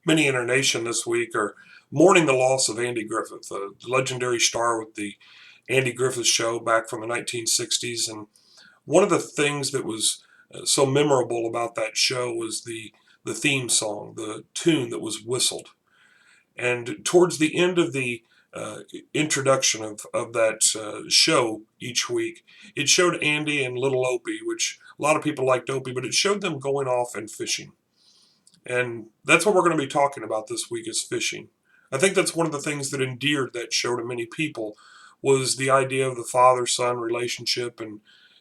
Many in our nation this week are mourning the loss of Andy Griffith, the legendary star with the Andy Griffith Show back from the 1960s. And one of the things that was so memorable about that show was the theme song, the tune that was whistled. And towards the end of the introduction of that show each week, it showed Andy and little Opie, which a lot of people liked Opie, but it showed them going off and fishing. And that's what we're going to be talking about this week is fishing. I think that's one of the things that endeared that show to many people was the idea of the father-son relationship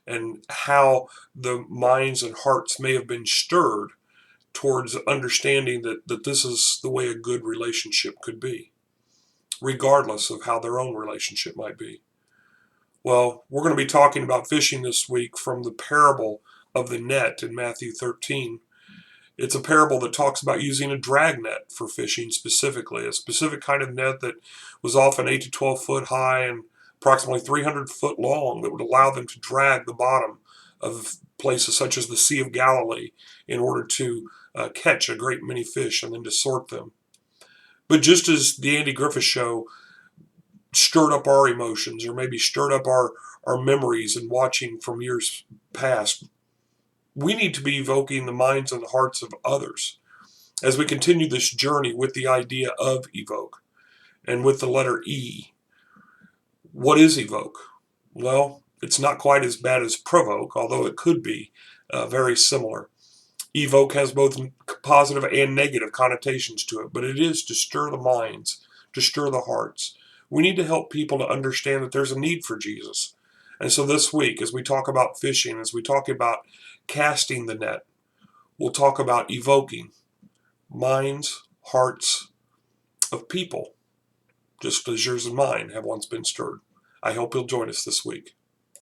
and how the minds and hearts may have been stirred towards understanding that this is the way a good relationship could be, regardless of how their own relationship might be. Well, we're going to be talking about fishing this week from the parable of the net in Matthew 13. It's a parable that talks about using a drag net for fishing specifically, a specific kind of net that was often 8 to 12 foot high and approximately 300 foot long that would allow them to drag the bottom of places such as the Sea of Galilee in order to catch a great many fish and then to sort them. But just as the Andy Griffith Show stirred up our emotions or maybe stirred up our memories and watching from years past, we need to be evoking the minds and the hearts of others as we continue this journey with the idea of evoke and with the letter E. What is evoke? Well, it's not quite as bad as provoke, although it could be very similar. Evoke has both positive and negative connotations to it, but it is to stir the minds, to stir the hearts. We need to help people to understand that there's a need for Jesus. And so this week, as we talk about fishing, as we talk about casting the net, we'll talk about evoking minds, hearts of people, just as yours and mine have once been stirred. I hope you'll join us this week.